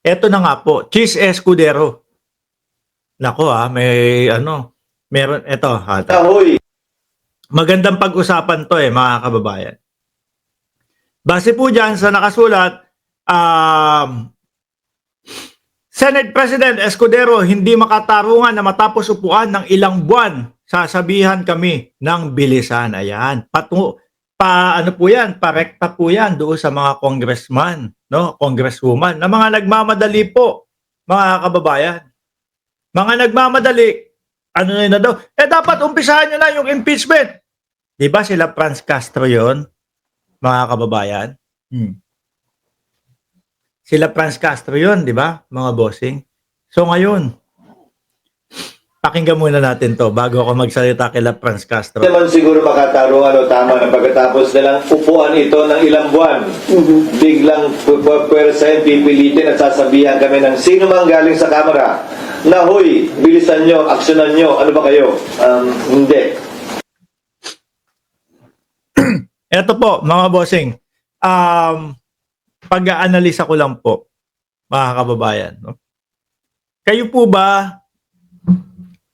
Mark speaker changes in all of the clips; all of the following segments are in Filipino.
Speaker 1: Eto na nga po, Cheese Escudero. Nako may ano, meron eto
Speaker 2: Ahoy!
Speaker 1: magandang pag-usapan to mga kababayan. Base po dyan sa nakasulat, Senate President Escudero hindi makatarungan na matapos upuan ng ilang buwan. Sasabihan kami ng bilisan. Ayan. Ano po yan? Parekta po yan doon sa mga congressman, no? Congresswoman na mga nagmamadali po, mga kababayan. Mga nagmamadali, ano na daw? Dapat umpisahan nyo na yung impeachment. Di ba sila Franz Castro yon, mga kababayan? Sila Franz Castro yon, di ba, mga bossing? So ngayon, pakinggan muna natin to bago ako magsalita kila Franz Castro.
Speaker 2: Naman siguro makatarungan o tama na pagkatapos nilang upuan ito ng ilang buwan. Biglang pwersahin, pipilitin at sasabihan kami ng sino mang galing sa kamera na, huy, bilisan nyo, aksyonan nyo, ano ba kayo? Hindi.
Speaker 1: Ito po, mga bossing, pag-aanalisa ko lang po, mga kababayan. No? Kayo po ba,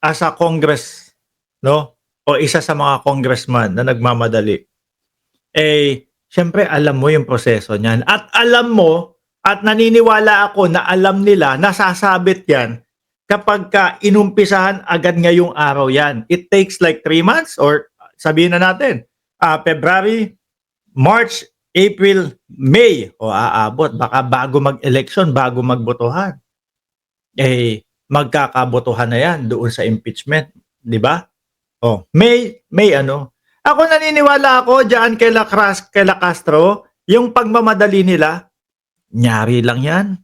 Speaker 1: as a Congress, no, o isa sa mga congressman na nagmamadali, syempre alam mo yung proseso niyan. At alam mo, at naniniwala ako na alam nila, nasasabit yan kapag inumpisahan agad ngayong araw yan. It takes like 3 months or sabihin na natin, February, March, April, May, o aabot. Baka bago mag-election, bago magbotohan. Magkakabotohan na yan doon sa impeachment. Di ba? May ano. Ako naniniwala ako dyan kay Castro, yung pagmamadali nila, nyari lang yan.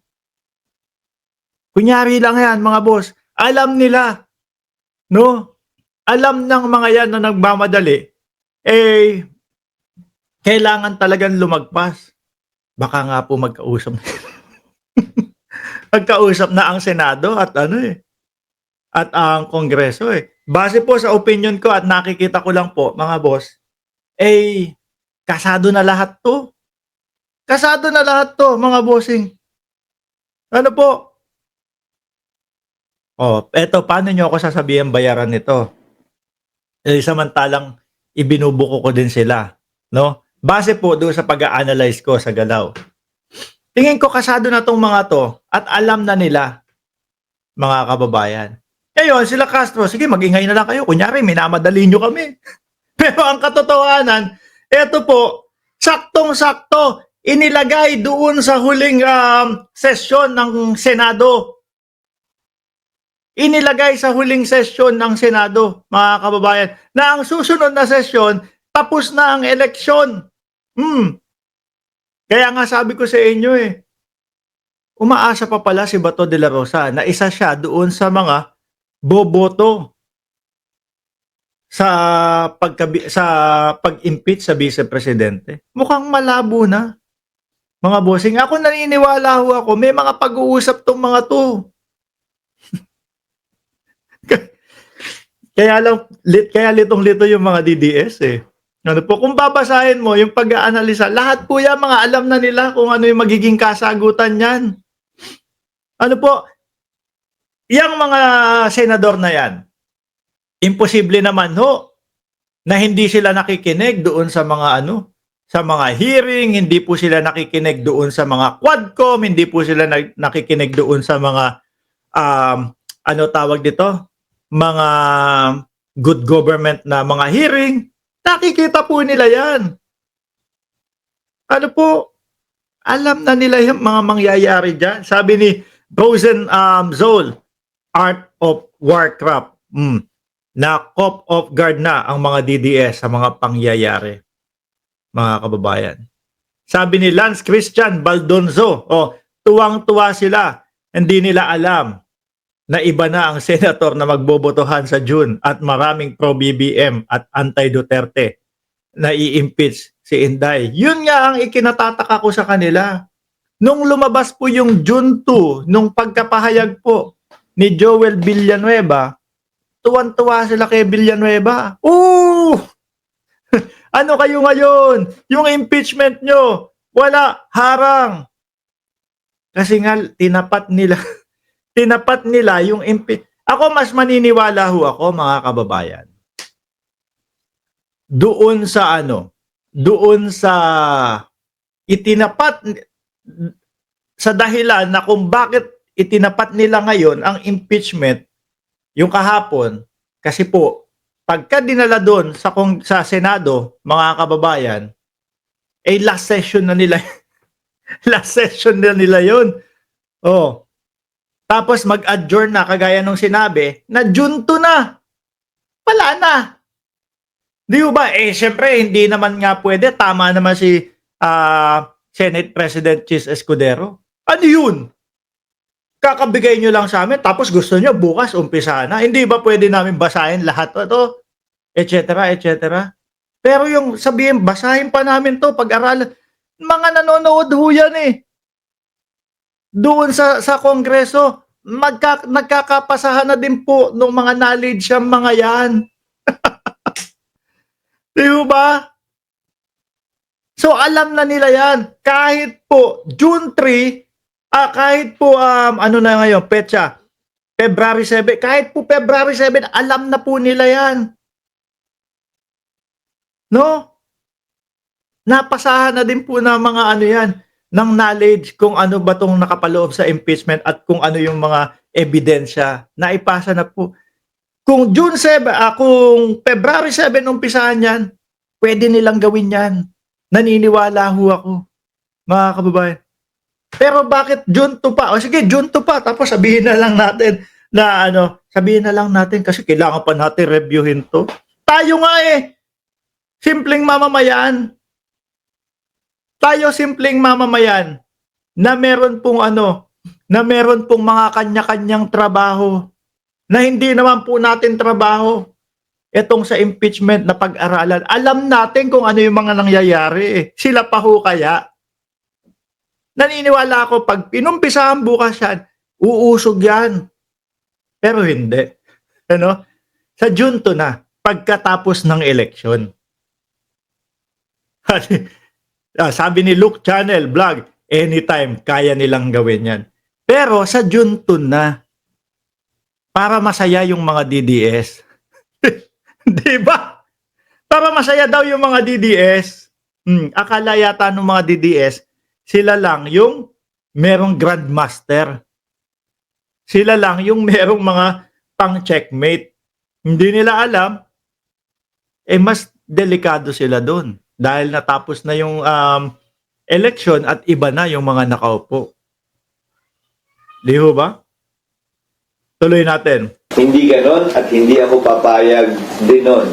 Speaker 1: Kunyari lang yan, mga boss. Alam nila. No? Alam ng mga yan na nagmamadali, kailangan talagang lumagpas. Baka nga po magkausap na ang Senado at at ang Kongreso Base po sa opinion ko at nakikita ko lang po, mga boss, kasado na lahat to. Kasado na lahat to, mga bossing. Ano po? Eto, paano nyo ako sasabihin bayaran nito? Samantalang ibinubuko ko din sila, no? Base po doon sa pag-a-analyze ko sa galaw. Tingin ko kasado na tong mga to at alam na nila, mga kababayan. Ngayon, sila Castro, sige, mag-ingay na lang kayo. Kunyari, minamadali nyo kami. Pero ang katotohanan, eto po, saktong-sakto, inilagay doon sa huling sesyon ng Senado. Inilagay sa huling sesyon ng Senado, mga kababayan, na ang susunod na sesyon, tapos na ang eleksyon. Kaya nga sabi ko sa inyo umaasa pa pala si Bato de la Rosa na isa siya doon sa mga boboto sa pag-impeach sa vice-presidente. Mukhang malabo na. Mga bossing, ako naniniwala ako, may mga pag-uusap tong mga to. Kaya litong-lito yung mga DDS Ano po, kung babasahin mo yung pag-aanalisa, lahat po yan mga alam na nila kung ano yung magiging kasagutan yan. Ano po, yung mga senador na yan, imposible naman na hindi sila nakikinig doon sa mga sa mga hearing, hindi po sila nakikinig doon sa mga quadcom, hindi po sila nakikinig doon sa mga tawag dito, mga good government na mga hearing. Nakikita po nila yan. Ano po, alam na nila yung mga mangyayari dyan. Sabi ni Frozen Zol, Art of Warcraft, na caught off guard na ang mga DDS sa mga pangyayari, mga kababayan. Sabi ni Lance Christian Baldonzo, tuwang-tuwa sila, hindi nila alam na iba na ang senator na magbobotohan sa June at maraming pro-BBM at anti-Duterte na i-impeach si Inday. Yun nga ang ikinatataka ko sa kanila. Nung lumabas po yung June 2, nung pagkapahayag po ni Joel Villanueva, tuwan-tuwa sila kay Villanueva. Ano kayo ngayon? Yung impeachment nyo, wala, harang. Kasi nga tinapat nila tinapat nila yung ako mas maniniwala ho ako mga kababayan. Doon sa doon sa itinapat sa dahilan na kung bakit itinapat nila ngayon ang impeachment yung kahapon kasi po pagka dinala doon sa Senado, mga kababayan, last session na nila last session na nila yun. Oh. Tapos mag-adjourn na kagaya nung sinabi na June 2 na. Wala na. Di ba? Syempre, hindi naman nga pwede. Tama naman si Senate President Chis Escudero. Ano yun? Kakabigay nyo lang sa amin tapos gusto nyo bukas umpisa na. Hindi ba pwede namin basahin lahat ito? Et cetera, et cetera. Pero yung sabihin, basahin pa namin to pag-aralan. Mga nanonood ho yan eh. Doon sa Kongreso, nagkakapasahan na din po ng mga knowledge ang mga yan. Di ba? So alam na nila yan. Kahit po June 3, kahit po ano na ngayon, petsa, February 7, kahit po February 7, alam na po nila yan. No? Napasahan na din po ng mga ano yan, ng knowledge kung ano ba tong nakapaloob sa impeachment at kung ano yung mga ebidensya. Naipasa na po. Kung June 7, kung February 7 umpisahan yan, pwede nilang gawin yan. Naniniwala ho ako, mga kababayan. Pero bakit June 2 pa? O sige, June 2 pa. Tapos sabihin na lang natin na sabihin na lang natin kasi kailangan pa natin reviewin to. Tayo nga simpleng mamamayan. Tayo simpleng mamamayan na meron pong na meron pong mga kanya-kanyang trabaho na hindi naman po natin trabaho etong sa impeachment na pag-aralan. Alam natin kung ano yung mga nangyayari. Sila pa ho kaya. Naniniwala ako pag pinumpisahan bukas yan, uusog yan. Pero hindi. Sa June 2 na, pagkatapos ng eleksyon. Sabi ni Luke Channel Vlog, anytime kaya nilang gawin yan. Pero sa June 2 na, para masaya yung mga DDS. Di ba? Para masaya daw yung mga DDS. Akala yata ng mga DDS, sila lang yung merong grandmaster. Sila lang yung merong mga pang-checkmate. Hindi nila alam, mas delikado sila doon. Dahil natapos na yung election at iba na yung mga nakaupo. Di ho ba? Tuloy natin.
Speaker 2: Hindi ganon at hindi ako papayag din nun.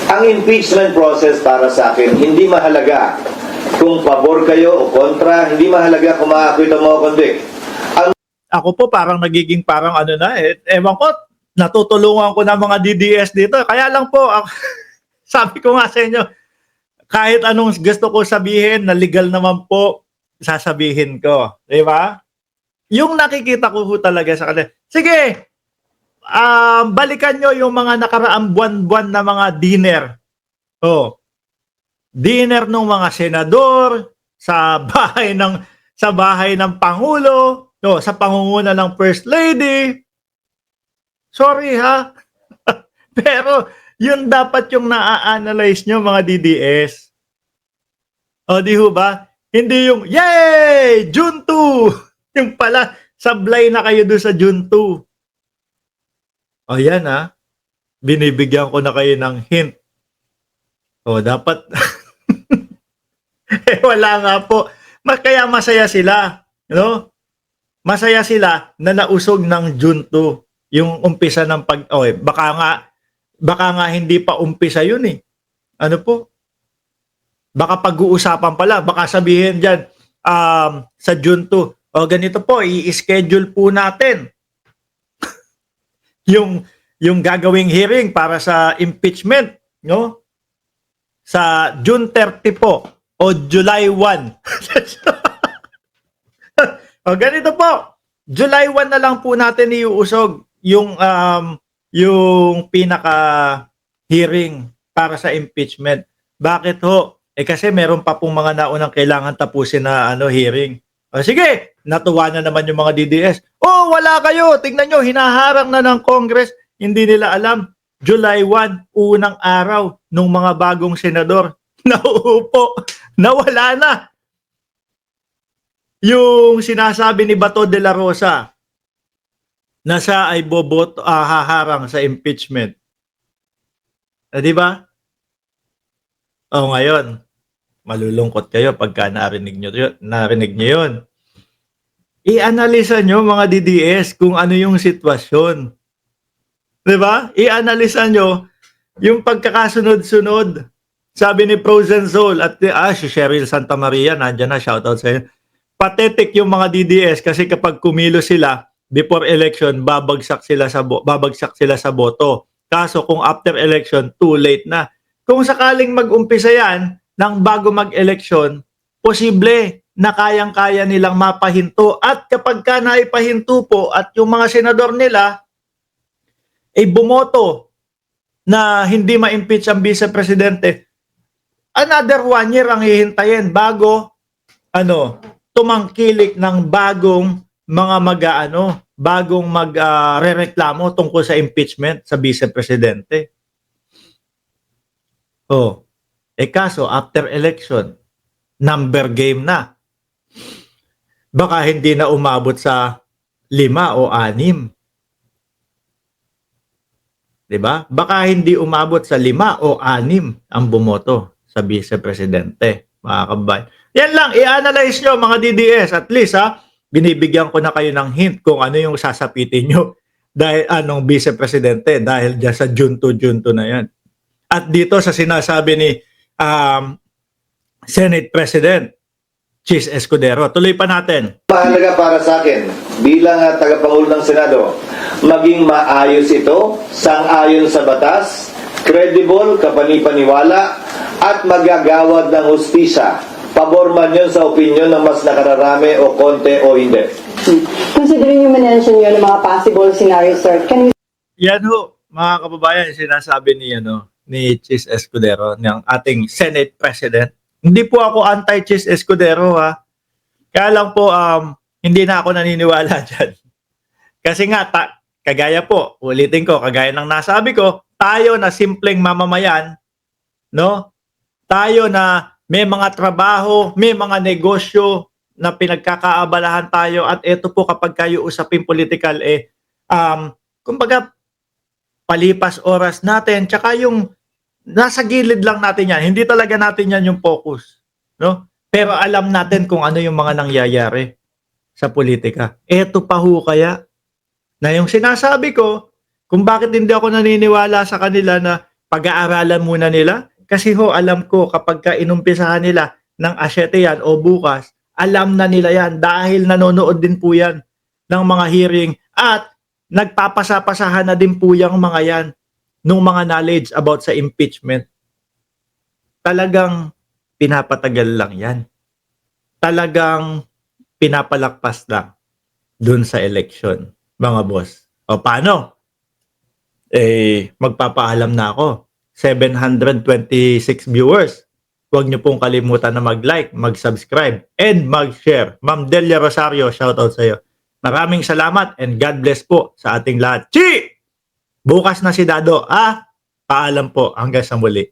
Speaker 2: Ang impeachment process para sa akin, hindi mahalaga kung pabor kayo o kontra, hindi mahalaga kung ma-acquit o ma-convict.
Speaker 1: Ako po parang nagiging parang ewan ko, natutulungan ko na mga DDS dito. Kaya lang po, sabi ko nga sa inyo, kahit anong gusto ko sabihin na legal naman po, sasabihin ko. Di ba? Yung nakikita ko talaga sa kanila. Sige, balikan nyo yung mga nakaraang buwan-buwan na mga dinner. Dinner ng mga senador sa bahay ng Pangulo, sa pangunguna ng First Lady. Sorry ha. Pero yun dapat yung na-analyze nyo mga DDS. Di ho ba? Hindi yung, yay! June 2! Yung pala, sablay na kayo doon sa June 2. Yan binibigyan ko na kayo ng hint. Dapat, wala nga po. Kaya masaya sila. Masaya sila na nausog ng June 2. Yung umpisa ng baka nga hindi pa umpisa yun baka pag-uusapan pala, baka sabihin dyan sa June 2, ganito po, i-schedule po natin yung gagawing hearing para sa impeachment, sa June 30 po o July 1. Ganito po, July 1 na lang po natin iuusog yung pinaka hearing para sa impeachment. Bakit ho? Kasi meron pa pong mga naunang kailangan tapusin na hearing. O sige, natuwa na naman yung mga DDS. Oh, wala kayo. Tingnan nyo, hinaharang na ng Congress. Hindi nila alam. July 1, unang araw nung mga bagong senador nauupo. Nawala na. Yung sinasabi ni Bato de la Rosa na siya ay haharang sa impeachment. Di ba? O ngayon, malulungkot kayo pagka narinig nyo yun. I-analisa nyo mga DDS kung ano yung sitwasyon. Di ba? I-analisa nyo yung pagkakasunod-sunod. Sabi ni Frozen Soul at si Cheryl Santa Maria, nandyan na, shoutout sa inyo. Pathetic yung mga DDS kasi kapag kumilos sila before election, babagsak sila sa boto. Kaso kung after election, too late na. Kung sakaling mag-umpisa yan ng bago mag-election, posible na kayang-kaya nilang mapahinto. At kapag ka naipahinto po at yung mga senador nila ay bumoto na hindi ma-impeach ang vice-presidente, another 1 year ang hihintayin bago tumangkilik ng bagong mga bagong magrereklamo tungkol sa impeachment sa vice-presidente. Kaso after election, number game na. Baka hindi na umabot sa 5 o 6. 'Di ba? Baka hindi umabot sa 5 o 6 ang bumoto sa vice-presidente, mga kababayan. Yan lang, i-analyze nyo mga DDS. At least binibigyan ko na kayo ng hint kung ano yung sasapitin nyo dahil anong vice-presidente dahil dyan sa junto na yan. At dito sa sinasabi ni Senate President Chis Escudero. Tuloy pa natin.
Speaker 2: Mahalaga para sa akin bilang tagapangulo ng Senado, maging maayos ito, sang-ayon sa batas, credible, kapanipaniwala, at magagawad ng hustisya. Pabor man yun sa opinion ng mas nakararami o konti o hindi.
Speaker 3: Considering you mention yun ng mga possible scenarios, sir, can you...
Speaker 1: Yan ho, mga kababayan, sinasabi ni Chis Escudero, ng ating Senate President. Hindi po ako anti-Chis Escudero, ha. Kaya lang po, hindi na ako naniniwala dyan. Kasi nga, kagaya po, ulitin ko, kagaya ng nasabi ko, tayo na simpleng mamamayan, tayo na may mga trabaho, may mga negosyo na pinagkakaabalahan tayo at ito po kapag kayo usapin political, kumbaga, palipas oras natin, tsaka yung nasa gilid lang natin yan. Hindi talaga natin yan yung focus. Pero alam natin kung ano yung mga nangyayari sa politika. Eto pa ho kaya na yung sinasabi ko, kung bakit hindi ako naniniwala sa kanila na pag-aaralan muna nila. Kasi alam ko kapag ka inumpisahan nila ng asyete yan o bukas, alam na nila yan dahil nanonood din po yan ng mga hearing at nagpapasa-pasahan na din po yung mga yan nung mga knowledge about sa impeachment. Talagang pinapatagal lang yan. Talagang pinapalakpas lang dun sa election, mga boss. O paano? Magpapaalam na ako. 726 viewers. Huwag niyo pong kalimutan na mag-like, mag-subscribe, and mag-share. Ma'am Delia Rosario, shoutout sa iyo. Maraming salamat and God bless po sa ating lahat. Chi! Bukas na si Dado. Paalam po. Hanggang sa muli.